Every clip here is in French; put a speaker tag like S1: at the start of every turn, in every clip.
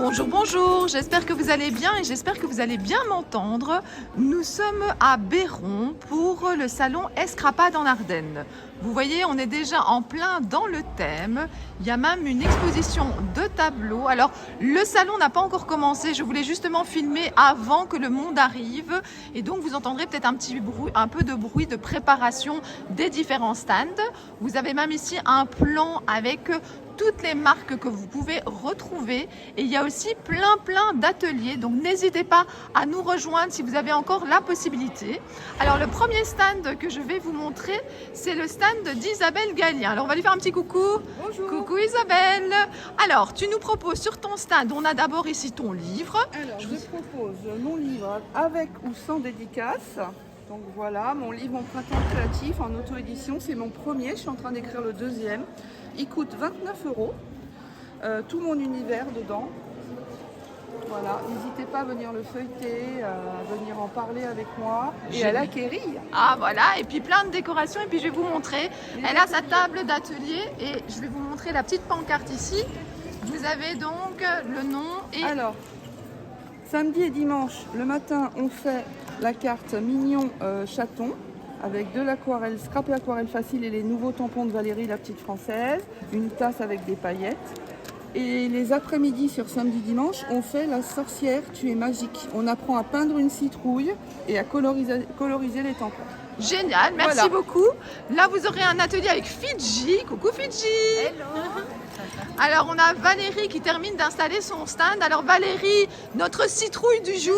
S1: Bonjour, bonjour, j'espère que vous allez bien et j'espère que vous allez bien m'entendre. Nous sommes à Béron pour le salon Escrapade en Ardennes. Vous voyez, on est déjà en plein dans le thème. Il y a même une exposition de tableaux. Alors, le salon n'a pas encore commencé. Je voulais justement filmer avant que le monde arrive. Et donc, vous entendrez peut-être un peu de bruit de préparation des différents stands. Vous avez même ici un plan avec toutes les marques que vous pouvez retrouver. Et il y a aussi plein d'ateliers. Donc, n'hésitez pas à nous rejoindre si vous avez encore la possibilité. Alors, le premier stand que je vais vous montrer, c'est le stand d'Isabelle Gallien. Alors on va lui faire un petit coucou.
S2: Bonjour.
S1: Coucou Isabelle. Alors tu nous proposes sur ton stand, on a d'abord ici ton livre.
S2: Alors je propose mon livre avec ou sans dédicace. Donc voilà, mon livre Mon printemps créatif en auto-édition, c'est mon premier, je suis en train d'écrire le deuxième. Il coûte 29 €. Tout mon univers dedans. Voilà, n'hésitez pas à venir le feuilleter, à venir en parler avec moi et à l'acquérir.
S1: Ah voilà, et puis plein de décorations, et puis je vais vous montrer. Elle a sa table d'atelier et je vais vous montrer la petite pancarte ici. Vous avez donc le nom et...
S2: Alors, samedi et dimanche, le matin, on fait la carte Mignon Chaton avec de l'aquarelle, scrap et aquarelle facile et les nouveaux tampons de Valérie, la petite française, une tasse avec des paillettes. Et les après-midi sur samedi-dimanche, on fait la sorcière, tu es magique. On apprend à peindre une citrouille et à coloriser les tampons.
S1: Génial, merci
S2: Voilà.
S1: beaucoup. Là, vous aurez un atelier avec Fidji. Coucou Fidji.
S2: Hello.
S1: Alors, on a Valérie qui termine d'installer son stand. Alors, Valérie, notre citrouille du jour.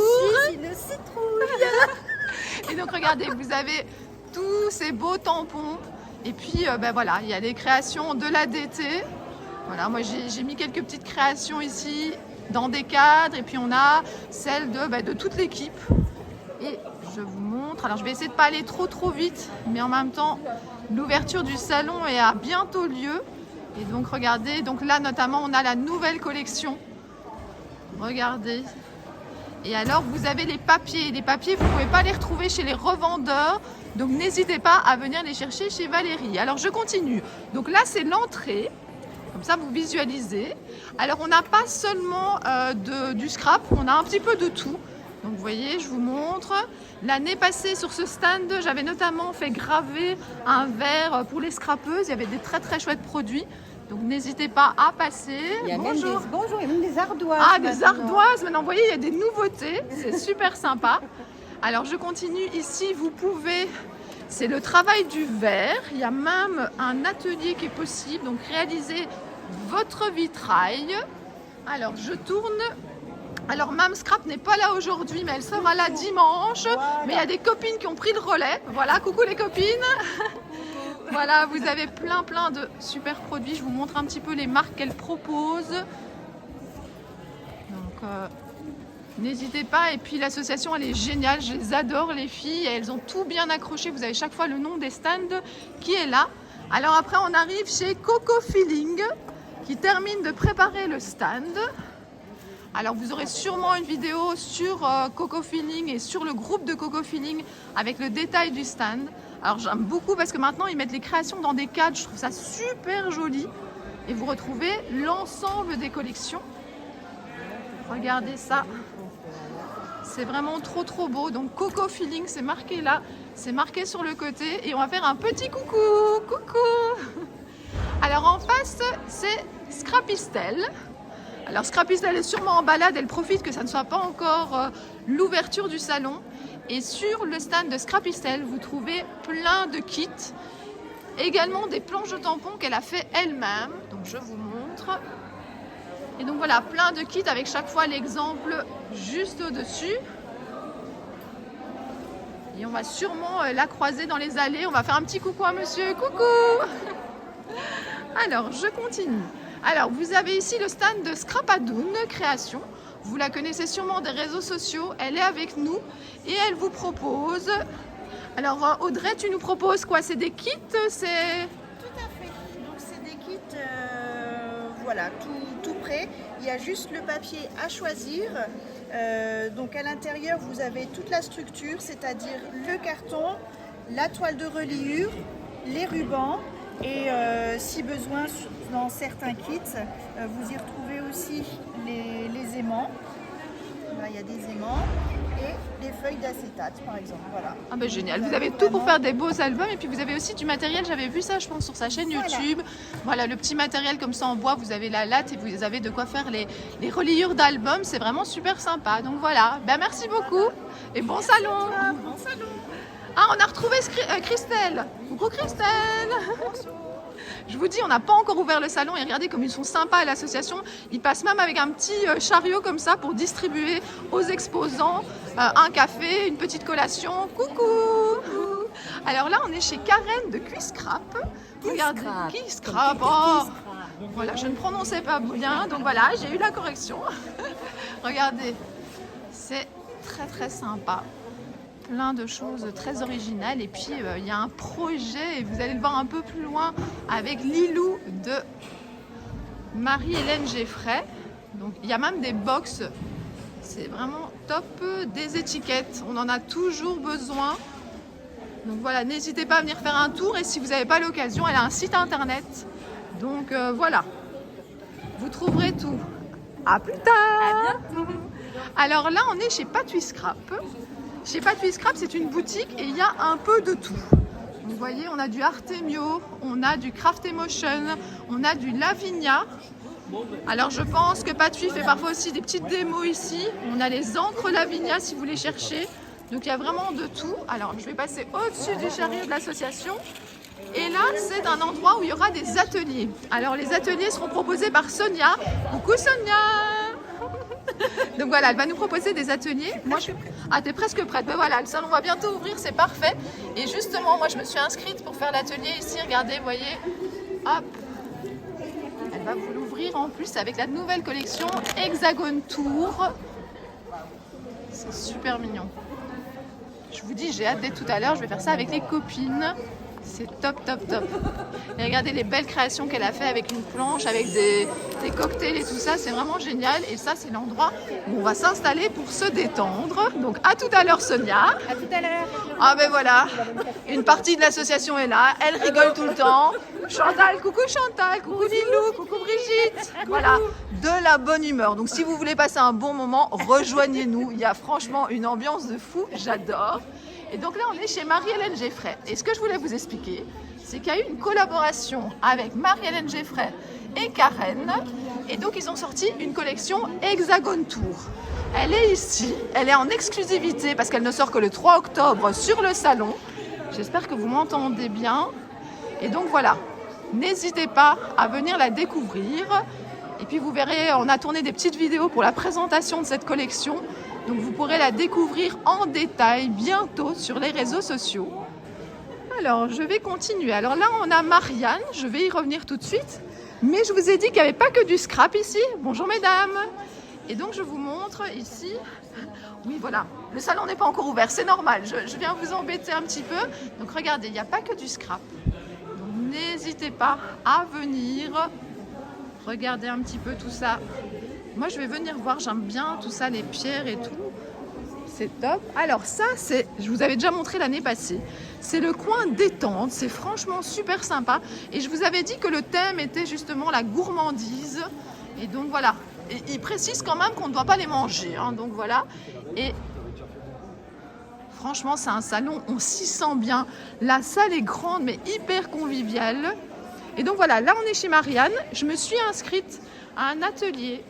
S3: Une citrouille.
S1: Et donc, regardez, vous avez tous ces beaux tampons. Et puis, ben voilà, il y a les créations de l'ADT. Voilà, moi, j'ai mis quelques petites créations ici dans des cadres. Et puis, on a celles de toute l'équipe. Et je vous montre. Alors, je vais essayer de ne pas aller trop vite. Mais en même temps, l'ouverture du salon est à bientôt lieu. Et donc, regardez. Donc là, notamment, on a la nouvelle collection. Regardez. Et alors, vous avez les papiers. Les papiers, vous ne pouvez pas les retrouver chez les revendeurs. Donc, n'hésitez pas à venir les chercher chez Valérie. Alors, je continue. Donc là, c'est l'entrée. Comme ça, vous visualisez. Alors, on n'a pas seulement du scrap, on a un petit peu de tout. Donc, vous voyez, je vous montre. L'année passée, sur ce stand, j'avais notamment fait graver un verre pour les scrapeuses. Il y avait des très chouettes produits. Donc, n'hésitez pas à passer.
S3: Il y a
S1: Bonjour.
S3: bonjour, il y a même des ardoises.
S1: Ah, des
S3: maintenant.
S1: ardoises. Maintenant, vous voyez, il y a des nouveautés. C'est super sympa. Alors, je continue. Ici, vous pouvez... C'est le travail du verre. Il y a même un atelier qui est possible. Donc, réaliser votre vitrail. Alors, je tourne. Alors, Mme Scrap n'est pas là aujourd'hui, mais elle sera là dimanche.
S3: Voilà.
S1: Mais il y a des copines qui ont pris le relais. Voilà, coucou les copines. Voilà, vous avez plein de super produits. Je vous montre un petit peu les marques qu'elle propose. Donc, n'hésitez pas. Et puis, l'association, elle est géniale. Je les adore, les filles. Elles ont tout bien accroché. Vous avez chaque fois le nom des stands qui est là. Alors, après, on arrive chez Coco Feeling qui termine de préparer le stand. Alors, vous aurez sûrement une vidéo sur Coco Feeling et sur le groupe de Coco Feeling avec le détail du stand. Alors, j'aime beaucoup parce que maintenant, ils mettent les créations dans des cadres. Je trouve ça super joli. Et vous retrouvez l'ensemble des collections. Regardez ça. C'est vraiment trop beau. Donc, Coco Feeling, c'est marqué là. C'est marqué sur le côté. Et on va faire un petit coucou. Coucou. Alors, en face, c'est Scrapistel. Alors, Scrapistel est sûrement en balade. Elle profite que ça ne soit pas encore l'ouverture du salon. Et sur le stand de Scrapistel, vous trouvez plein de kits. Également des planches de tampons qu'elle a fait elle-même. Donc, je vous montre. Et donc, voilà, plein de kits avec chaque fois l'exemple juste au-dessus. Et on va sûrement la croiser dans les allées. On va faire un petit coucou à monsieur. Coucou. Alors, je continue. Alors, vous avez ici le stand de Scrapadoun Création. Vous la connaissez sûrement des réseaux sociaux. Elle est avec nous et elle vous propose... Alors, Audrey, tu nous proposes quoi? C'est des kits? C'est...
S3: Tout à fait. Donc c'est des kits, voilà, tout prêt. Il y a juste le papier à choisir. Donc à l'intérieur, vous avez toute la structure, c'est-à-dire le carton, la toile de reliure, les rubans. Et si besoin, dans certains kits, vous y retrouvez aussi les aimants. Là, il y a des aimants et des feuilles d'acétate, par exemple. Voilà.
S1: Ah ben génial, vous avez tout pour faire des beaux albums et puis vous avez aussi du matériel, j'avais vu ça je pense sur sa chaîne YouTube. Voilà, le petit matériel comme ça en bois, vous avez la latte et vous avez de quoi faire les reliures d'albums, c'est vraiment super sympa. Donc voilà, ben merci beaucoup et bon salon.
S3: Bon salon.
S1: Ah, on a retrouvé Christelle. Coucou Christelle. Je vous dis, on n'a pas encore ouvert le salon et regardez comme ils sont sympas à l'association. Ils passent même avec un petit chariot comme ça pour distribuer aux exposants un café, une petite collation. Coucou. Alors là, on est chez Karen de Cuiscrap. Regardez, Cuiscrap. Oh. Voilà, je ne prononçais pas bien, donc voilà, j'ai eu la correction. Regardez, c'est très très sympa. Plein de choses très originales et puis il y a un projet et vous allez le voir un peu plus loin avec Lilou de Marie-Hélène Geffray. Donc il y a même des box, c'est vraiment top, des étiquettes, on en a toujours besoin. Donc voilà, n'hésitez pas à venir faire un tour et si vous n'avez pas l'occasion, elle a un site internet. Donc voilà, vous trouverez tout. À plus tard. Alors là, on est chez Patui Scrap. Chez Patui Scrap, c'est une boutique et il y a un peu de tout. Vous voyez, on a du Artemio, on a du Craft Emotion, on a du Lavinia. Alors je pense que Patui fait parfois aussi des petites démos ici. On a les encres Lavinia si vous les cherchez. Donc il y a vraiment de tout. Alors je vais passer au-dessus du chariot de l'association. Et là, c'est un endroit où il y aura des ateliers. Alors les ateliers seront proposés par Sonia. Coucou Sonia. Donc voilà, elle va nous proposer des ateliers. Moi, Ah, t'es presque prête. Ben voilà, le salon va bientôt ouvrir, c'est parfait. Et justement, moi, je me suis inscrite pour faire l'atelier ici. Regardez, vous voyez. Hop. Elle va vous l'ouvrir en plus avec la nouvelle collection Hexagon Tour. C'est super mignon. Je vous dis, j'ai hâte d'être tout à l'heure. Je vais faire ça avec les copines. C'est top, top, top. Et regardez les belles créations qu'elle a fait avec une planche, avec des cocktails et tout ça. C'est vraiment génial. Et ça, c'est l'endroit où on va s'installer pour se détendre. Donc, à tout à l'heure, Sonia.
S3: À tout à l'heure.
S1: Ah ben voilà, une partie de l'association est là. Elle rigole tout le temps. Chantal, coucou Lilou, coucou Brigitte. Voilà, de la bonne humeur. Donc, si vous voulez passer un bon moment, rejoignez-nous. Il y a franchement une ambiance de fou. J'adore. Et donc là, on est chez Marie-Hélène Geffray. Et ce que je voulais vous expliquer, c'est qu'il y a eu une collaboration avec Marie-Hélène Geffray et Karen. Et donc, ils ont sorti une collection Hexagon Tour. Elle est ici, elle est en exclusivité parce qu'elle ne sort que le 3 octobre sur le salon. J'espère que vous m'entendez bien. Et donc voilà, n'hésitez pas à venir la découvrir. Et puis vous verrez, on a tourné des petites vidéos pour la présentation de cette collection. Donc vous pourrez la découvrir en détail bientôt sur les réseaux sociaux. Alors je vais continuer. Alors là on a Marianne, je vais y revenir tout de suite. Mais je vous ai dit qu'il n'y avait pas que du scrap ici. Bonjour mesdames. Et donc je vous montre ici. Oui voilà, le salon n'est pas encore ouvert, c'est normal. Je viens vous embêter un petit peu. Donc regardez, il n'y a pas que du scrap. Donc n'hésitez pas à venir. Regardez un petit peu tout ça. Moi, je vais venir voir, j'aime bien tout ça, les pierres et tout. C'est top. Alors ça, je vous avais déjà montré l'année passée. C'est le coin détente, c'est franchement super sympa. Et je vous avais dit que le thème était justement la gourmandise. Et donc voilà, et il précise quand même qu'on ne doit pas les manger. Hein, donc voilà. Et franchement, c'est un salon, on s'y sent bien. La salle est grande, mais hyper conviviale. Et donc voilà, là on est chez Marianne. Je me suis inscrite à un atelier.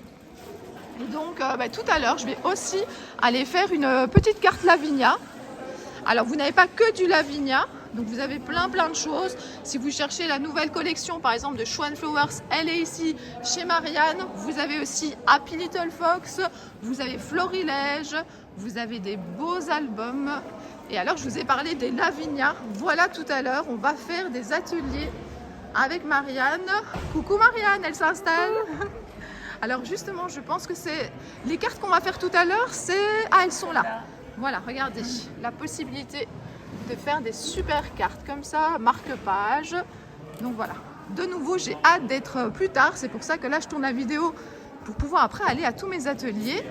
S1: Et donc tout à l'heure, je vais aussi aller faire une petite carte Lavinia. Alors vous n'avez pas que du Lavinia, donc vous avez plein de choses. Si vous cherchez la nouvelle collection, par exemple de Schwan Flowers, elle est ici chez Marianne. Vous avez aussi Happy Little Fox, vous avez Florilège, vous avez des beaux albums. Et alors je vous ai parlé des Lavinia. Voilà, tout à l'heure, on va faire des ateliers avec Marianne. Coucou Marianne, elle s'installe. Alors justement, je pense que c'est les cartes qu'on va faire tout à l'heure, elles sont là. Voilà, regardez, la possibilité de faire des super cartes comme ça, marque-page. Donc voilà, de nouveau, j'ai hâte d'être plus tard. C'est pour ça que là, je tourne la vidéo pour pouvoir après aller à tous mes ateliers.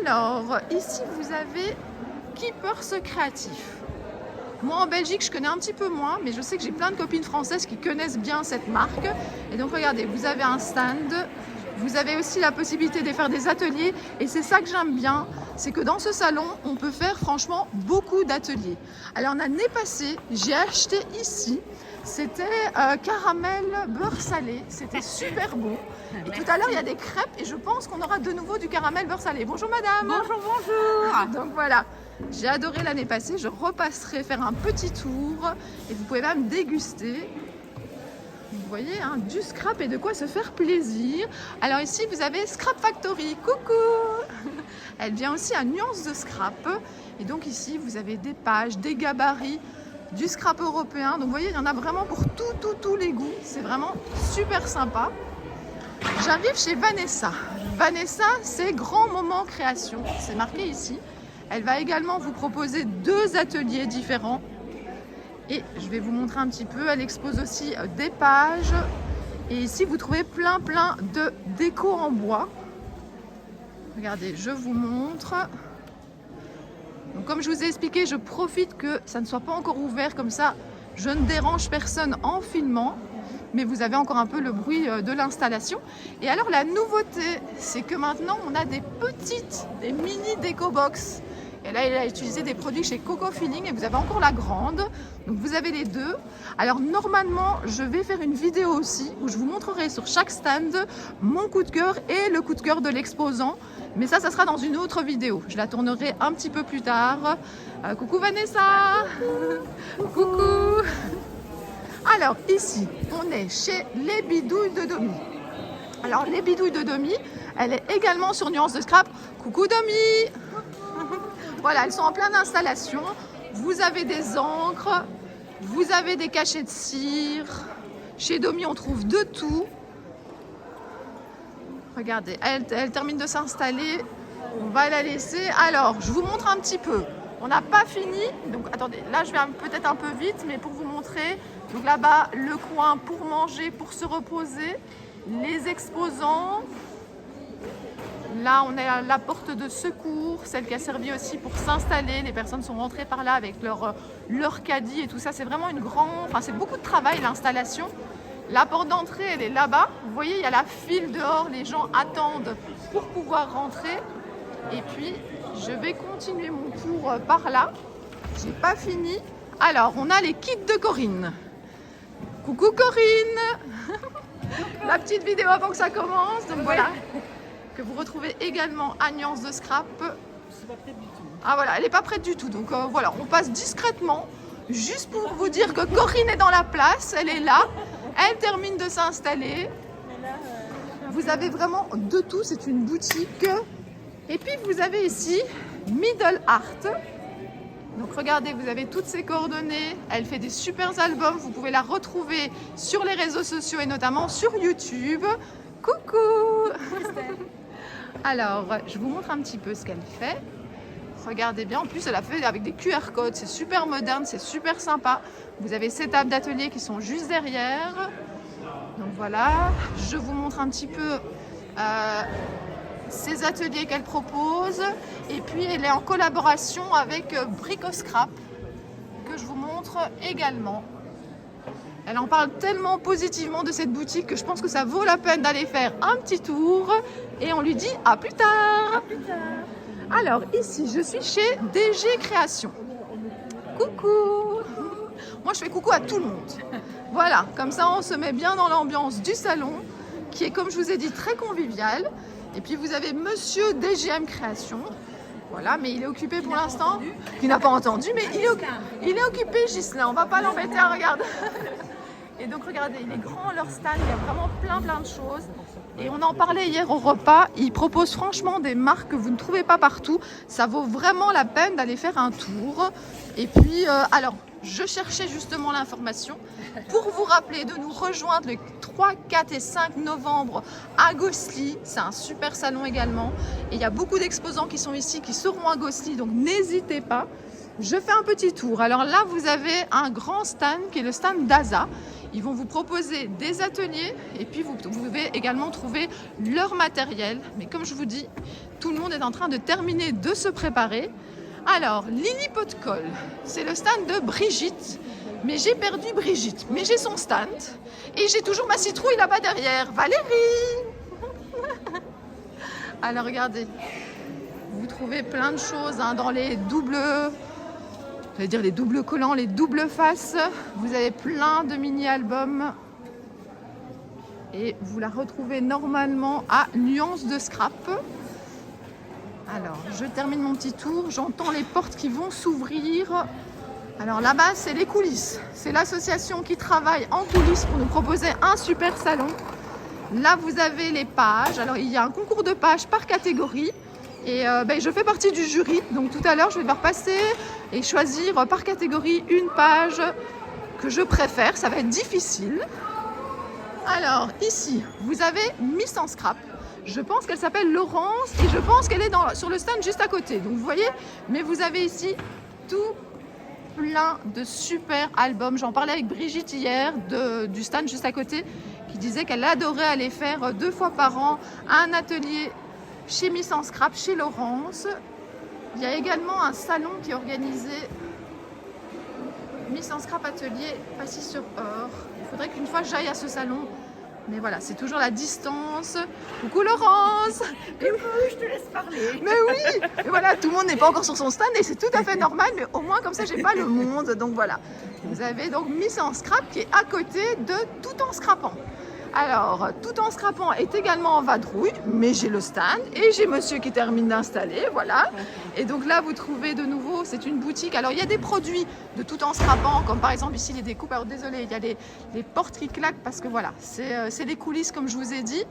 S1: Alors, ici, vous avez Keepers Créatifs. Moi en Belgique je connais un petit peu moins, mais je sais que j'ai plein de copines françaises qui connaissent bien cette marque. Et donc regardez, vous avez un stand, vous avez aussi la possibilité de faire des ateliers. Et c'est ça que j'aime bien, c'est que dans ce salon, on peut faire franchement beaucoup d'ateliers. Alors l'année passée, j'ai acheté ici, c'était caramel beurre salé, c'était super bon. Et tout à l'heure, il y a des crêpes et je pense qu'on aura de nouveau du caramel beurre salé. Bonjour madame.
S4: Bonjour, bonjour.
S1: Donc voilà, j'ai adoré l'année passée, je repasserai faire un petit tour et vous pouvez même déguster. Vous voyez, hein, du scrap et de quoi se faire plaisir. Alors ici, vous avez Scrap Factory. Coucou. Elle vient aussi à Nuance de Scrap. Et donc ici, vous avez des pages, des gabarits, du scrap européen. Donc vous voyez, il y en a vraiment pour tous les goûts. C'est vraiment super sympa. J'arrive chez Vanessa. Vanessa, c'est Grand Moment Création. C'est marqué ici. Elle va également vous proposer 2 ateliers différents. Et je vais vous montrer un petit peu. Elle expose aussi des pages. Et ici, vous trouvez plein de déco en bois. Regardez, je vous montre. Donc, comme je vous ai expliqué, je profite que ça ne soit pas encore ouvert. Comme ça, je ne dérange personne en filmant. Mais vous avez encore un peu le bruit de l'installation. Et alors, la nouveauté, c'est que maintenant, on a des mini déco box. Et là, il a utilisé des produits chez Coco Feeling et vous avez encore la grande. Donc, vous avez les 2. Alors, normalement, je vais faire une vidéo aussi où je vous montrerai sur chaque stand mon coup de cœur et le coup de cœur de l'exposant. Mais ça sera dans une autre vidéo. Je la tournerai un petit peu plus tard. Coucou Vanessa. Coucou. Alors, ici, on est chez les bidouilles de Domi. Alors, les bidouilles de Domi, elle est également sur Nuance de Scrap. Coucou Domi. Voilà, elles sont en pleine installation. Vous avez des encres, vous avez des cachets de cire. Chez Domi, on trouve de tout. Regardez, elle termine de s'installer. On va la laisser. Alors, je vous montre un petit peu. On n'a pas fini. Donc, attendez, là, je vais peut-être un peu vite, mais pour vous montrer. Donc là-bas, le coin pour manger, pour se reposer. Les exposants. Là, on est à la porte de secours, celle qui a servi aussi pour s'installer. Les personnes sont rentrées par là avec leur caddie et tout ça. C'est vraiment c'est beaucoup de travail, l'installation. La porte d'entrée, elle est là-bas. Vous voyez, il y a la file dehors. Les gens attendent pour pouvoir rentrer. Et puis, je vais continuer mon tour par là. J'ai pas fini. Alors, on a les kits de Corinne. Coucou Corinne. La petite vidéo avant que ça commence. Donc voilà. Que vous retrouvez également à Nuance de Scrap.
S4: C'est pas prêt du tout.
S1: Ah voilà, elle n'est pas prête du tout. Donc voilà, on passe discrètement. Juste pour vous dire que Corinne est dans la place. Elle est là. Elle termine de s'installer. Vous avez vraiment de tout. C'est une boutique. Et puis vous avez ici Middle Art. Donc regardez, vous avez toutes ses coordonnées. Elle fait des super albums. Vous pouvez la retrouver sur les réseaux sociaux et notamment sur YouTube. Coucou. Alors, je vous montre un petit peu ce qu'elle fait. Regardez bien, en plus elle a fait avec des QR codes, c'est super moderne, c'est super sympa. Vous avez ces tables d'atelier qui sont juste derrière. Donc voilà, je vous montre un petit peu ces ateliers qu'elle propose. Et puis elle est en collaboration avec Brico Scrap, que je vous montre également. Elle en parle tellement positivement de cette boutique que je pense que ça vaut la peine d'aller faire un petit tour. Et on lui dit à plus tard.
S4: À plus tard.
S1: Alors ici, je suis chez DG Création. Coucou. Moi, je fais coucou à tout le monde. Voilà, comme ça, on se met bien dans l'ambiance du salon, qui est, comme je vous ai dit, très convivial. Et puis, vous avez Monsieur DGM Création. Voilà, mais il est occupé pour l'instant. Il n'a pas entendu, mais il est occupé, Ghislain. On va pas l'embêter, regarde. Et donc, regardez, il est grand leur stand. Il y a vraiment plein de choses. Et on en parlait hier au repas. Ils proposent franchement des marques que vous ne trouvez pas partout. Ça vaut vraiment la peine d'aller faire un tour. Et puis, alors, je cherchais justement l'information pour vous rappeler de nous rejoindre le 3, 4 et 5 novembre à Gosselies. C'est un super salon également. Et il y a beaucoup d'exposants qui sont ici, qui seront à Gosselies. Donc, n'hésitez pas. Je fais un petit tour. Alors là, vous avez un grand stand qui est le stand d'Asa. Ils vont vous proposer des ateliers et puis vous pouvez également trouver leur matériel. Mais comme je vous dis, tout le monde est en train de terminer de se préparer. Alors, Lily Pot de Colle, c'est le stand de Brigitte. Mais j'ai perdu Brigitte. Mais j'ai son stand. Et j'ai toujours ma citrouille là-bas derrière. Valérie. Alors, regardez. Vous trouvez plein de choses hein, dans les doubles... Je vais dire les doubles collants, les doubles faces. Vous avez plein de mini-albums. Et vous la retrouvez normalement à Nuance de Scrap. Alors, je termine mon petit tour. J'entends les portes qui vont s'ouvrir. Alors là-bas, c'est les coulisses. C'est l'association qui travaille en coulisses pour nous proposer un super salon. Là, vous avez les pages. Alors, il y a un concours de pages par catégorie. Et je fais partie du jury. Donc tout à l'heure, je vais devoir passer et choisir par catégorie une page que je préfère. Ça va être difficile. Alors ici, vous avez Miss en Scrap. Je pense qu'elle s'appelle Laurence et je pense qu'elle est sur le stand juste à côté. Donc vous voyez, mais vous avez ici tout plein de super albums. J'en parlais avec Brigitte hier du stand juste à côté qui disait qu'elle adorait aller faire 2 fois par an un atelier chez Miss en Scrap, chez Laurence. Il y a également un salon qui est organisé Miss en Scrap Atelier Passy-sur-Or. Il faudrait qu'une fois j'aille à ce salon. Mais voilà, c'est toujours la distance. Coucou Laurence.
S4: Je te laisse parler.
S1: Mais oui. Et voilà, tout le monde n'est pas encore sur son stand et c'est tout à fait normal. Mais au moins comme ça, j'ai pas le monde. Donc voilà. Vous avez donc Miss en Scrap qui est à côté de Tout en Scrapant. Alors, Tout en Scrapant est également en vadrouille, mais j'ai le stand et j'ai monsieur qui termine d'installer, voilà. Et donc là, vous trouvez de nouveau, c'est une boutique. Alors, il y a des produits de Tout en Scrapant, comme par exemple ici les découpes. Alors, désolé, il y a les portes qui claquent parce que voilà, c'est les coulisses comme je vous ai dit.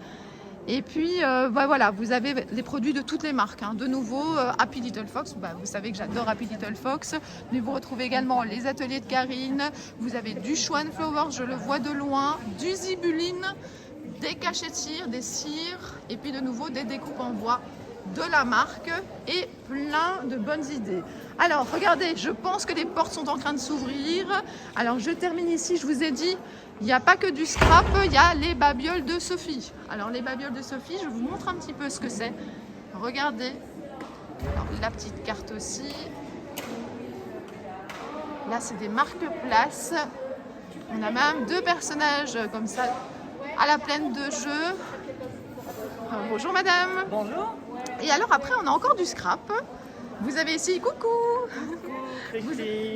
S1: Et puis, voilà, vous avez les produits de toutes les marques. Hein. De nouveau, Happy Little Fox, vous savez que j'adore Happy Little Fox. Mais vous retrouvez également les ateliers de Karine. Vous avez du Schwan Flowers, je le vois de loin. Du Zibuline, des cachets de cire, des cires. Et puis de nouveau, des découpes en bois de la marque. Et plein de bonnes idées. Alors, regardez, je pense que les portes sont en train de s'ouvrir. Alors, je termine ici, je vous ai dit... Il n'y a pas que du scrap, il y a les babioles de Sophie. Alors les babioles de Sophie, je vous montre un petit peu ce que c'est. Regardez. Alors, la petite carte aussi. Là, c'est des marque-places. On a même 2 personnages comme ça à la plaine de jeu. Alors, bonjour madame.
S4: Bonjour.
S1: Et alors après, on a encore du scrap. Vous avez ici, coucou.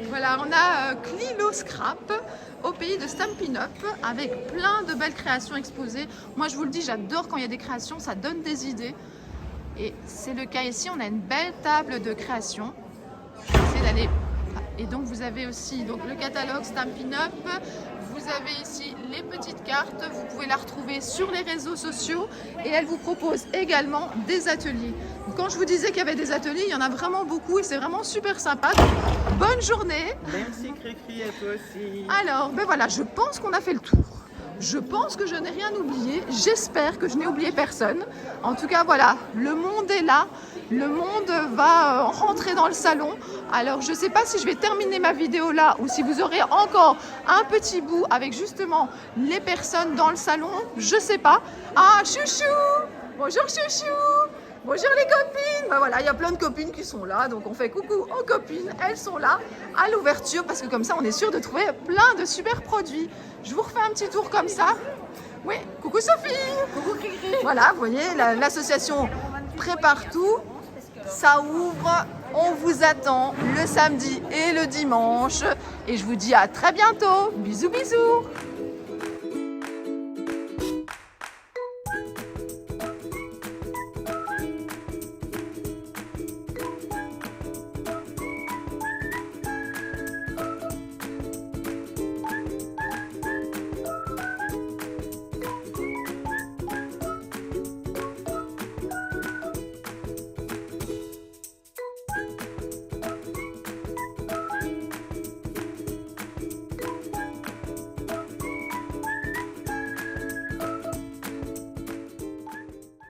S1: Voilà, on a Clilo Scrap au pays de Stampin' Up avec plein de belles créations exposées. Moi, je vous le dis, j'adore quand il y a des créations, ça donne des idées. Et c'est le cas ici, on a une belle table de création. Je vais essayer d'aller... Et donc, vous avez aussi donc, le catalogue Stampin' Up. Vous avez ici les petites cartes. Vous pouvez la retrouver sur les réseaux sociaux. Et elle vous propose également des ateliers. Quand je vous disais qu'il y avait des ateliers, il y en a vraiment beaucoup et c'est vraiment super sympa. Donc, bonne journée.
S4: Merci Cricri, à toi aussi.
S1: Alors, voilà, je pense qu'on a fait le tour. Je pense que je n'ai rien oublié. J'espère que je n'ai oublié personne. En tout cas, voilà, le monde est là. Le monde va rentrer dans le salon. Alors, je ne sais pas si je vais terminer ma vidéo là ou si vous aurez encore un petit bout avec justement les personnes dans le salon. Je ne sais pas. Ah, chouchou! Bonjour chouchou! Bonjour les copines. Voilà, il y a plein de copines qui sont là. Donc, on fait coucou aux copines. Elles sont là à l'ouverture parce que comme ça, on est sûr de trouver plein de super produits. Je vous refais un petit tour comme ça. Oui, coucou Sophie.
S4: Coucou Cricri.
S1: Voilà, vous voyez, l'association prépare tout. Ça ouvre, on vous attend le samedi et le dimanche. Et je vous dis à très bientôt. Bisous, bisous.